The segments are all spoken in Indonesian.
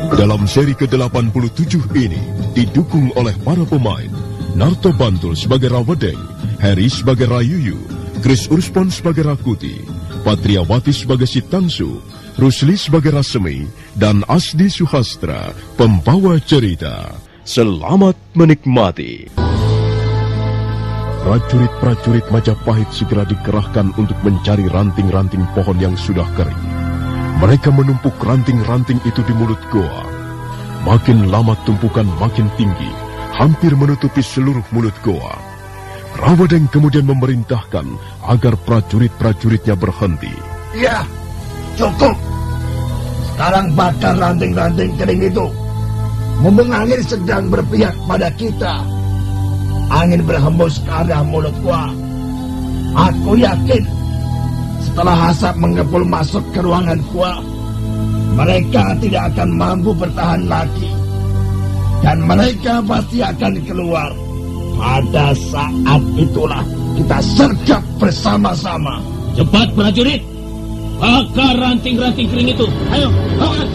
Dalam seri ke-87 ini didukung oleh para pemain Narto Bantul sebagai Rawedeng, Heri sebagai Rayuyu, Chris Urspon sebagai Rakuti, Patriawati sebagai Sitangsu, Rusli sebagai Rasemi, dan Asdi Suhastra, pembawa cerita. Selamat menikmati. Prajurit-prajurit Majapahit segera dikerahkan untuk mencari ranting-ranting pohon yang sudah kering. Mereka menumpuk ranting-ranting itu di mulut goa. Makin lama tumpukan makin tinggi, hampir menutupi seluruh mulut goa. Rawedeng kemudian memerintahkan agar prajurit-prajuritnya berhenti. Ya, cukup. Sekarang bakar ranting-ranting kering itu. Mumpung angin sedang berpihak pada kita. Angin berhembus ke arah mulut gua. Aku yakin setelah asap mengepul masuk ke ruangan gua, mereka tidak akan mampu bertahan lagi. Dan mereka pasti akan keluar. Pada saat itulah kita sergap bersama-sama. Cepat prajurit, bakar ranting-ranting kering itu. Ayo, bakar.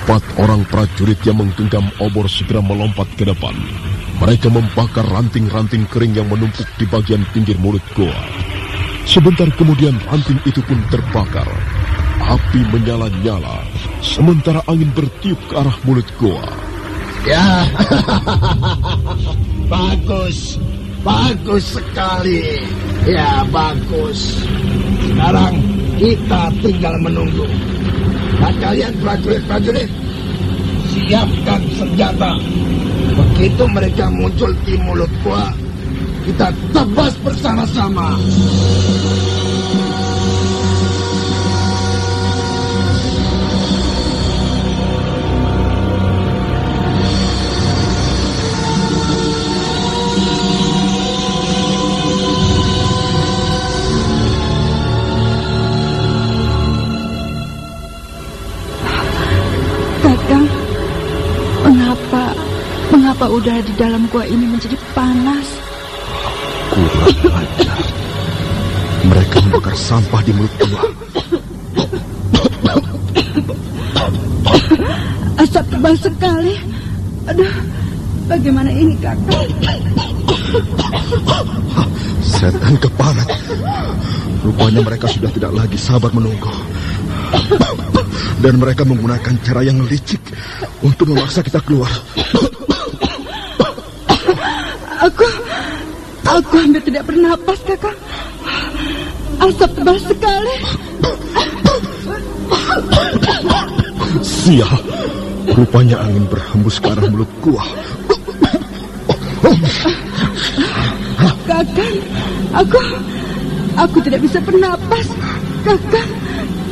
4 orang prajurit yang menggenggam obor segera melompat ke depan. Mereka membakar ranting-ranting kering yang menumpuk di bagian pinggir mulut goa. Sebentar kemudian ranting itu pun terbakar. Api menyala-nyala, sementara angin bertiup ke arah mulut goa. Ya, bagus, bagus sekali. Ya, bagus. Sekarang kita tinggal menunggu. Nah, kalian prajurit-prajurit, siapkan senjata. Begitu mereka muncul di mulut gua, kita tebas bersama-sama. Kakang, mengapa udara di dalam gua ini menjadi panas? Kurang ajar. Mereka membakar sampah di mulut gua. Asap tebal sekali. Aduh, bagaimana ini, Kakang? Setan keparat. Rupanya mereka sudah tidak lagi sabar menunggu. Dan mereka menggunakan cara yang licik untuk memaksa kita keluar. Aku hampir tidak bernapas, Kakang. Asap tebal sekali. Sial, rupanya angin berhembus ke arah mulut gua. Kakang, aku tidak bisa bernapas. Kakang,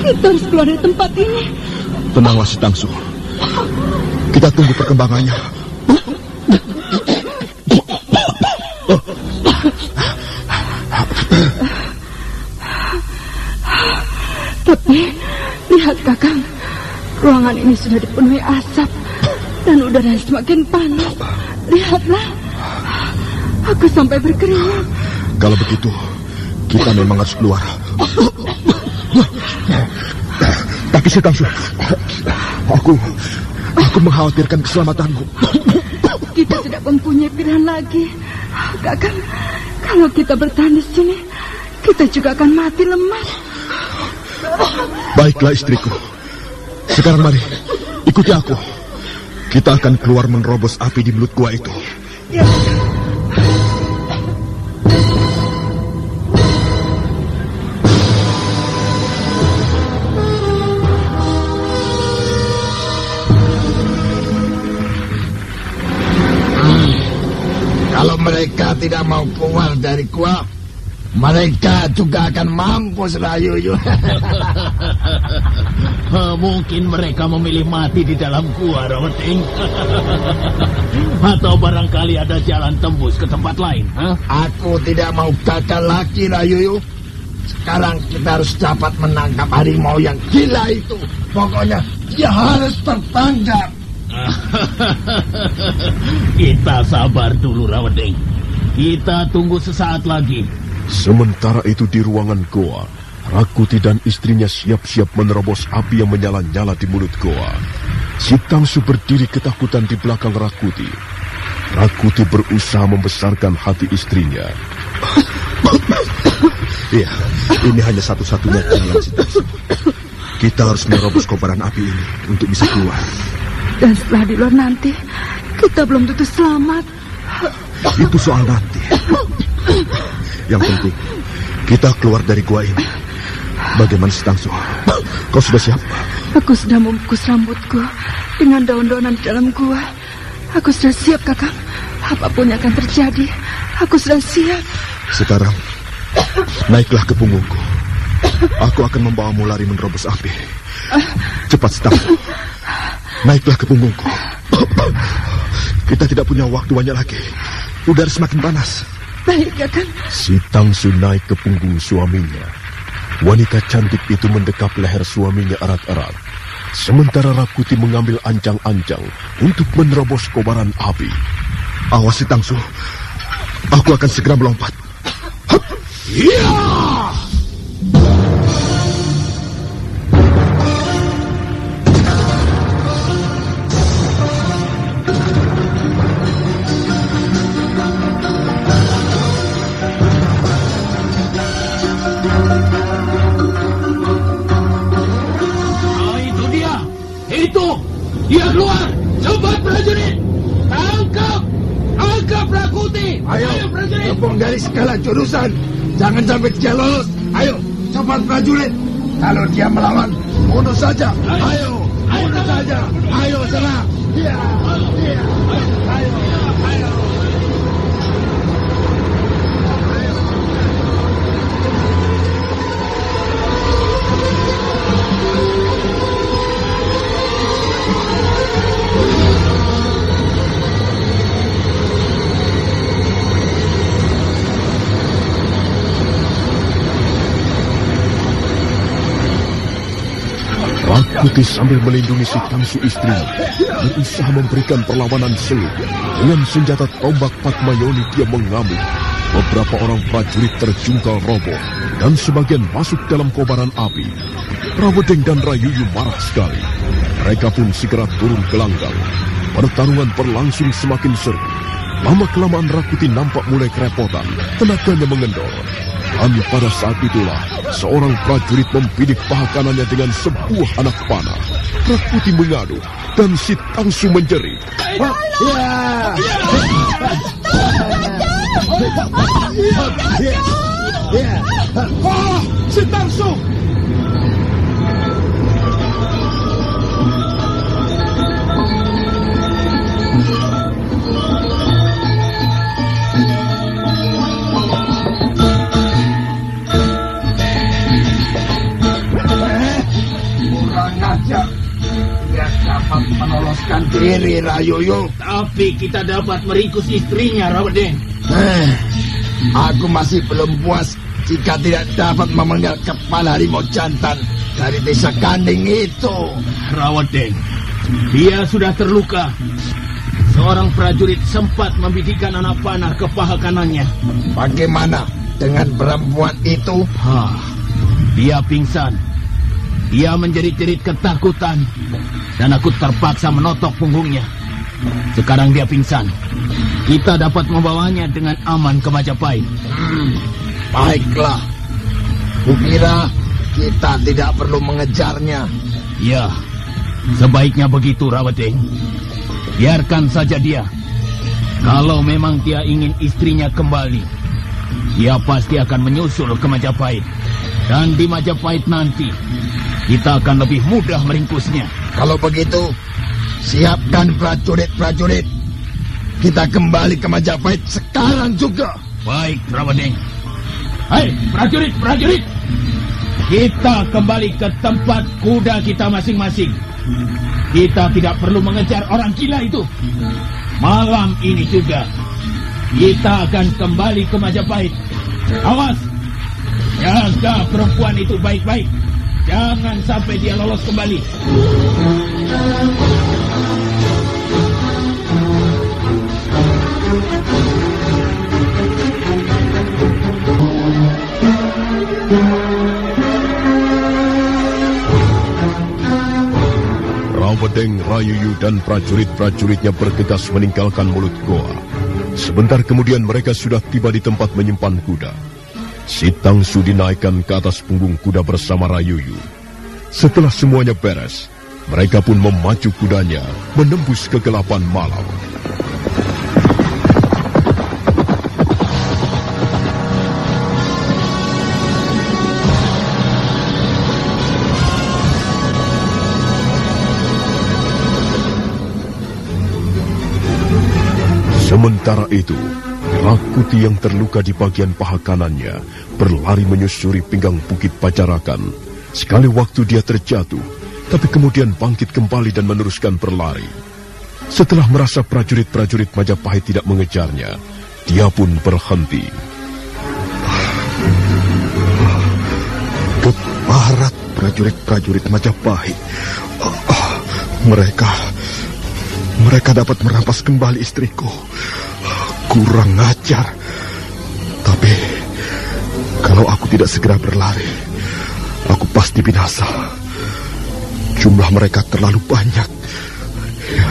kita harus keluar dari tempat ini. Tenanglah, Sitangsu. Kita tunggu perkembangannya. Tapi, lihat Kakang. Ruangan ini sudah dipenuhi asap. Dan udara semakin panas. Lihatlah. Aku sampai berkeringat. Kalau begitu, kita memang harus keluar. Tapi Sitangsu, aku mengkhawatirkan keselamatanmu. Kita tidak mempunyai pilihan lagi. Kakang, kalau kita bertahan di sini, kita juga akan mati lemas. Baiklah istriku. Sekarang mari, ikuti aku. Kita akan keluar menerobos api di mulut gua itu. Ya. Kalau mereka tidak mau keluar dari gua, mereka juga akan mampus, Rayuyu. Mungkin mereka memilih mati di dalam gua, Raweting. Atau barangkali ada jalan tembus ke tempat lain. Aku tidak mau gagal lagi, Rayuyu. Sekarang kita harus dapat menangkap harimau yang gila itu. Pokoknya dia harus tertangkap. Kita sabar dulu, Raweting. Kita tunggu sesaat lagi. Sementara itu di ruangan goa, Rakuti dan istrinya siap-siap menerobos api yang menyala-nyala di mulut goa. Si Tangsu berdiri ketakutan di belakang Rakuti. Rakuti berusaha membesarkan hati istrinya. Iya, ini hanya satu-satunya jalan, Si Tangsu. Kita harus menerobos kobaran api ini untuk bisa keluar. Dan setelah di luar nanti, kita belum tentu selamat. Itu soal nanti. Yang penting, kita keluar dari gua ini. Bagaimana, Si Tangsu? Kau sudah siap? Aku sudah membungkus rambutku dengan daun-daunan di dalam gua. Aku sudah siap, Kakang. Apapun yang akan terjadi, aku sudah siap. Sekarang, naiklah ke punggungku. Aku akan membawamu lari menerobos api. Cepat, Si Tangsu. Naiklah ke punggungku. Kita tidak punya waktu banyak lagi. Udara semakin panas. Baik, Kakang. Si Tangsu naik ke punggung suaminya. Wanita cantik itu mendekap leher suaminya erat-erat. Sementara Rakuti mengambil ancang-ancang untuk menerobos kobaran api. Awas, Si Tangsu. Aku akan segera melompat. Iya! Dia keluar! Cepat, prajurit! Tangkap! Tangkap Rakuti! Ayo, prajurit! kepung dari segala jurusan. Jangan sampai dia lolos. Ayo, cepat prajurit. Kalau dia melawan, bunuh saja. Ayo, bunuh saja. Ayo, serang. Iya, iya. Ayo, ayo. Rakuti sambil melindungi si Tangsu istrinya berusaha memberikan perlawanan sengit. Dengan senjata tombak Patmayoni dia mengamuk. Beberapa orang prajurit terjungkal roboh dan sebagian masuk dalam kobaran api. Rawedeng dan Rayuyu marah sekali. Mereka pun segera turun ke langgang. Pertarungan berlangsung semakin seru. Lama-kelamaan Rakuti nampak mulai kerepotan. Tenaganya mengendor. Dan pada saat itulah seorang prajurit membidik paha kanannya dengan sebuah anak panah. Rakuti mengadu dan si Tangsu menjerit. Si Tangsu! Dia dapat menoloskan diri, Rayuyu. Tapi kita dapat meringkus istrinya, Rawedeng. Aku masih belum puas jika tidak dapat memenggal kepala harimau jantan dari desa Kanding itu. Rawedeng, dia sudah terluka. Seorang prajurit sempat membidikkan anak panah ke paha kanannya. Bagaimana dengan perempuan itu? Dia pingsan. Dia menjerit-jerit ketakutan dan aku terpaksa menotok punggungnya. Sekarang dia pingsan. Kita dapat membawanya dengan aman ke Majapahit. Baiklah. Kukira kita tidak perlu mengejarnya. Ya, sebaiknya begitu, Rawedeng. Biarkan saja dia. Kalau memang dia ingin istrinya kembali, dia pasti akan menyusul ke Majapahit. Dan di Majapahit nanti, kita akan lebih mudah meringkusnya. Kalau begitu, siapkan prajurit-prajurit. Kita kembali ke Majapahit sekarang juga. Baik, Rawedeng. Hai, prajurit! Kita kembali ke tempat kuda kita masing-masing. Kita tidak perlu mengejar orang gila itu. Malam ini juga kita akan kembali ke Majapahit. Awas, jaga perempuan itu baik-baik. Jangan sampai dia lolos kembali. Rawedeng, Rayuyu dan prajurit-prajuritnya bergegas meninggalkan mulut goa. Sebentar kemudian mereka sudah tiba di tempat menyimpan kuda. Sitangsu dinaikkan ke atas punggung kuda bersama Rayuyu. Setelah semuanya beres, mereka pun memacu kudanya menembus kegelapan malam. Sementara itu, Rakuti yang terluka di bagian paha kanannya berlari menyusuri pinggang Bukit Pacarakan. Sekali waktu dia terjatuh, tapi kemudian bangkit kembali dan meneruskan berlari. Setelah merasa prajurit-prajurit Majapahit tidak mengejarnya, dia pun berhenti. Ke barat prajurit-prajurit Majapahit. Mereka dapat merampas kembali istriku. Kurang ajar. Tapi kalau aku tidak segera berlari, aku pasti binasa. Jumlah mereka terlalu banyak. Ya,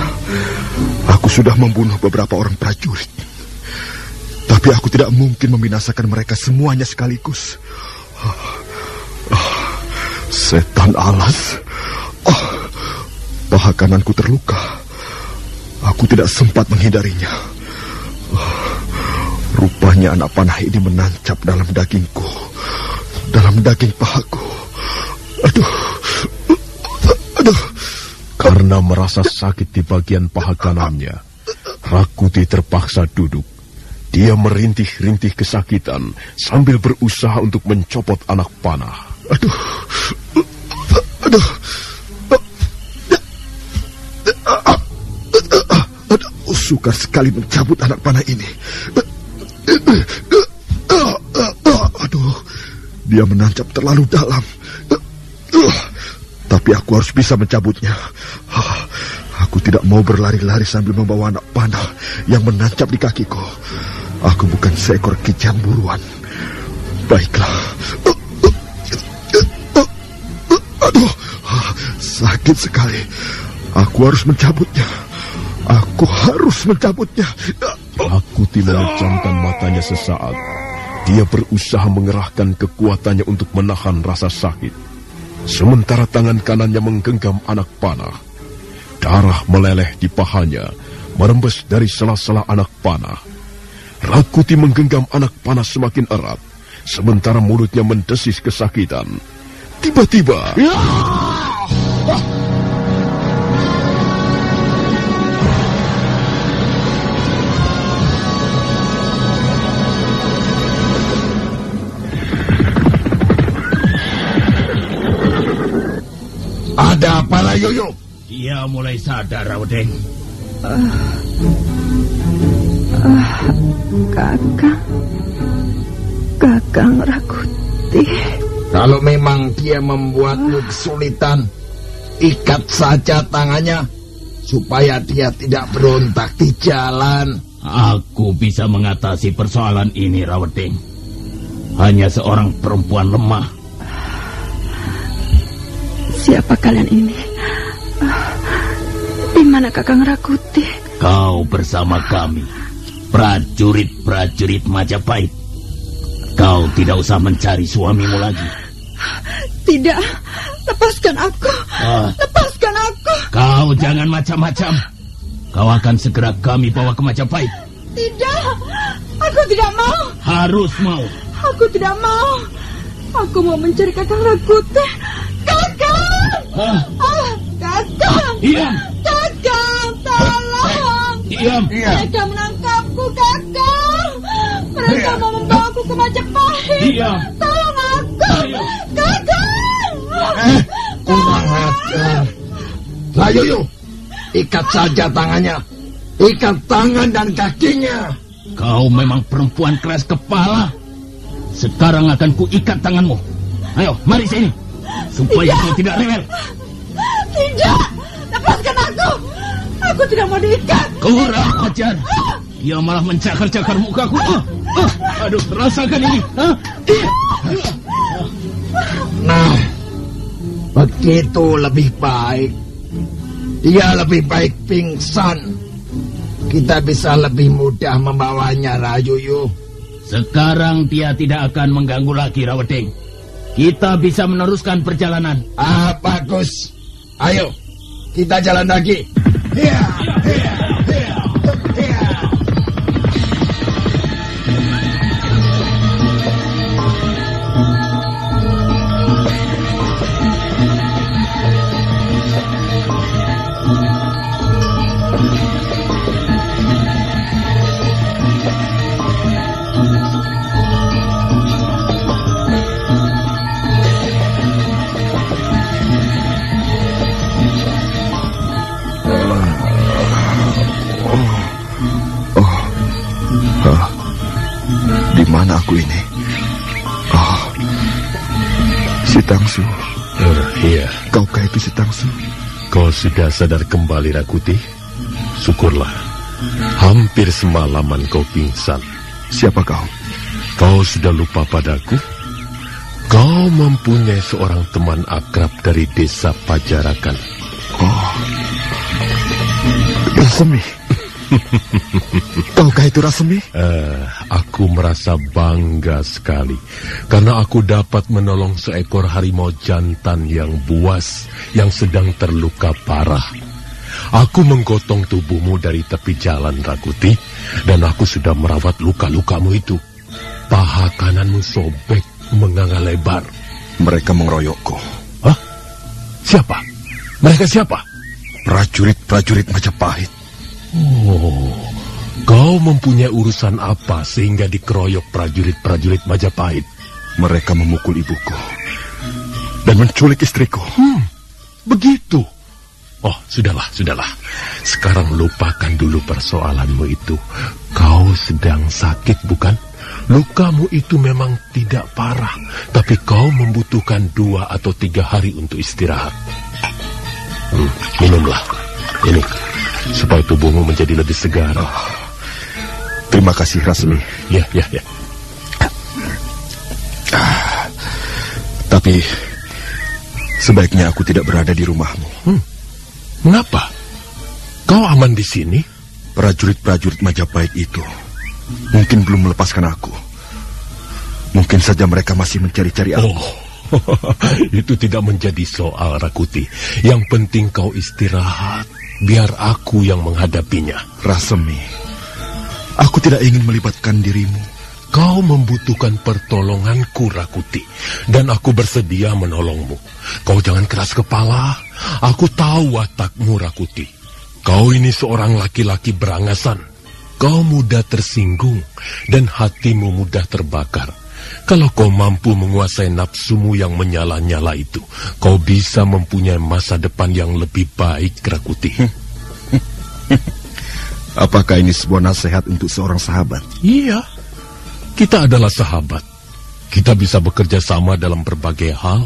aku sudah membunuh beberapa orang prajurit. Tapi aku tidak mungkin membinasakan mereka semuanya sekaligus. Setan alas. Paha kananku terluka. Aku tidak sempat menghindarinya. Rupanya anak panah ini menancap dalam dagingku, dalam daging pahaku. Aduh. Karena merasa sakit di bagian paha kanannya, Rakuti terpaksa duduk. Dia merintih-rintih kesakitan sambil berusaha untuk mencopot anak panah. Aduh. Sukar sekali mencabut anak panah ini. Aduh, dia menancap terlalu dalam. Tapi aku harus bisa mencabutnya. Aku tidak mau berlari-lari sambil membawa anak panah yang menancap di kakiku. Aku bukan seekor kijang buruan. Baiklah. Aduh, sakit sekali. Aku harus mencabutnya. Aku harus mencabutnya. Rakuti memejamkan matanya sesaat. Dia berusaha mengerahkan kekuatannya untuk menahan rasa sakit. Sementara tangan kanannya menggenggam anak panah. Darah meleleh di pahanya, merembes dari sela-sela anak panah. Rakuti menggenggam anak panah semakin erat, sementara mulutnya mendesis kesakitan. Tiba-tiba... Ada apa, Rayuyu? Dia mulai sadar, Rawedeng. Kakang Rakuti. Kalau memang dia membuatmu kesulitan, ikat saja tangannya supaya dia tidak berontak di jalan. Aku bisa mengatasi persoalan ini, Rawedeng. Hanya seorang perempuan lemah. Siapa kalian ini? Di mana Kakang Rakuti? Kau bersama kami, prajurit-prajurit Majapahit. Kau tidak usah mencari suamimu lagi. Tidak, lepaskan aku. Lepaskan aku. Kau jangan macam-macam. Kau akan segera kami bawa ke Majapahit. Tidak, aku tidak mau. Harus mau. Aku tidak mau. Aku mau mencari Kakang Rakuti. Kakang! Diam! Kakang, tolong! Diam! Mereka menangkapku, Kakang! Mereka mau membawaku ke Majapahit! Diam. Tolong aku. Kakang. Kurang ajar. Yuyu, ikat saja tangannya. Ikat tangan dan kakinya. Kau memang perempuan keras kepala. Sekarang akan kuikat tanganmu. Ayo, mari sini. Supaya kau tidak rewel. Tidak. Lepaskan aku. Aku tidak mau diikat. Kurang ajar. Dia malah mencakar-cakar mukaku. Aduh, rasakan ini. Nah, begitu lebih baik. Dia lebih baik pingsan. Kita bisa lebih mudah membawanya, Rayuyu. Sekarang dia tidak akan mengganggu lagi, Rawedeng. Kita bisa meneruskan perjalanan. Bagus. Ayo, kita jalan lagi. Di mana aku ini? Si Tangsu. Iya. Kaukah itu si Tangsu? Kau sudah sadar kembali, Rakuti? Syukurlah. Hampir semalaman kau pingsan. Siapa kau? Kau sudah lupa padaku? Kau mempunyai seorang teman akrab dari desa Pajarakan. Rasemi. Kaukah itu Rasemi? Aku merasa bangga sekali karena aku dapat menolong seekor harimau jantan yang buas yang sedang terluka parah. Aku menggotong tubuhmu dari tepi jalan, Rakuti, dan aku sudah merawat luka-lukamu itu. Paha kananmu sobek menganga lebar. Mereka mengeroyokku. Hah? Siapa? Mereka siapa? Prajurit-prajurit Majapahit. Oh, kau mempunyai urusan apa sehingga dikeroyok prajurit-prajurit Majapahit? Mereka memukul ibuku dan menculik istriku. Begitu. Oh, sudahlah. Sekarang lupakan dulu persoalanmu itu. Kau sedang sakit, bukan? Lukamu itu memang tidak parah, tapi kau membutuhkan 2 atau 3 hari untuk istirahat. Minumlah. Ini, supaya tubuhmu menjadi lebih segar. Terima kasih, Rasmi. Ya. Tapi sebaiknya aku tidak berada di rumahmu. Mengapa? Kau aman di sini? Prajurit-prajurit Majapahit itu mungkin belum melepaskan aku. Mungkin saja mereka masih mencari-cari aku. Itu tidak menjadi soal, Rakuti. Yang penting kau istirahat. Biar aku yang menghadapinya. Rasemi, aku tidak ingin melibatkan dirimu. Kau membutuhkan pertolonganku, Rakuti. Dan aku bersedia menolongmu. Kau jangan keras kepala. Aku tahu watakmu, Rakuti. Kau ini seorang laki-laki berangasan. Kau mudah tersinggung. Dan hatimu mudah terbakar. Kalau kau mampu menguasai nafsumu yang menyala-nyala itu, kau bisa mempunyai masa depan yang lebih baik, Rakuti. Apakah ini sebuah nasihat untuk seorang sahabat? Iya, kita adalah sahabat. Kita bisa bekerja sama dalam berbagai hal.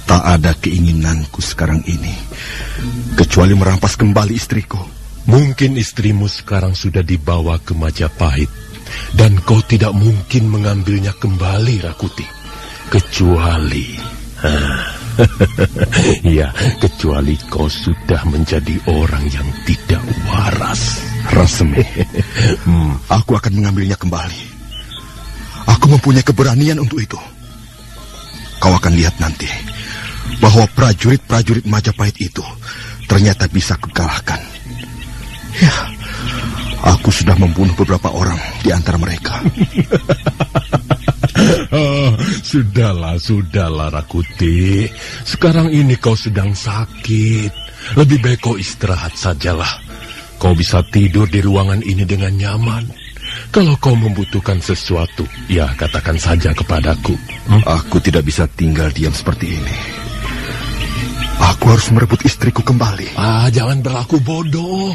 Tak ada keinginanku sekarang ini, kecuali merampas kembali istriku. Mungkin istrimu sekarang sudah dibawa ke Majapahit. Dan kau tidak mungkin mengambilnya kembali, Rakuti. Kecuali... ya, kecuali kau sudah menjadi orang yang tidak waras. Rasemi, aku akan mengambilnya kembali. Aku mempunyai keberanian untuk itu. Kau akan lihat nanti bahwa prajurit-prajurit Majapahit itu ternyata bisa kukalahkan. Ya, aku sudah membunuh beberapa orang di antara mereka. Sudahlah, Rakuti. Sekarang ini kau sedang sakit. Lebih baik kau istirahat sajalah. Kau bisa tidur di ruangan ini dengan nyaman. Kalau kau membutuhkan sesuatu, ya katakan saja kepadaku. Aku tidak bisa tinggal diam seperti ini. Aku harus merebut istriku kembali. Jangan berlaku bodoh.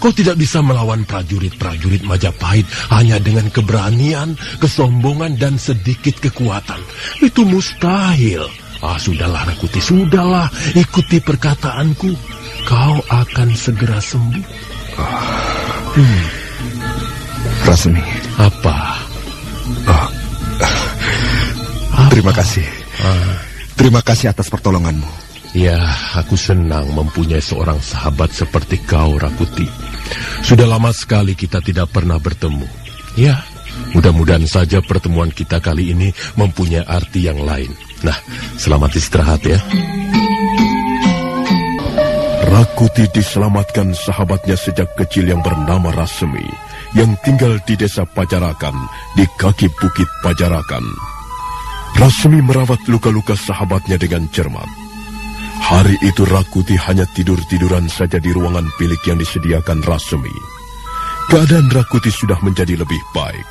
Kau tidak bisa melawan prajurit-prajurit Majapahit hanya dengan keberanian, kesombongan, dan sedikit kekuatan. Itu mustahil. Sudahlah Rakuti, sudahlah. Ikuti perkataanku. Kau akan segera sembuh. Rasmi. Apa? Terima kasih. Terima kasih atas pertolonganmu. Ya, aku senang mempunyai seorang sahabat seperti kau, Rakuti. Sudah lama sekali kita tidak pernah bertemu. Ya, mudah-mudahan saja pertemuan kita kali ini mempunyai arti yang lain. Nah, selamat istirahat ya. Rakuti diselamatkan sahabatnya sejak kecil yang bernama Rasmi, yang tinggal di desa Pajarakan, di kaki bukit Pajarakan. Rasmi merawat luka-luka sahabatnya dengan cermat. Hari itu Rakuti hanya tidur-tiduran saja di ruangan bilik yang disediakan Rasmi. Keadaan Rakuti sudah menjadi lebih baik.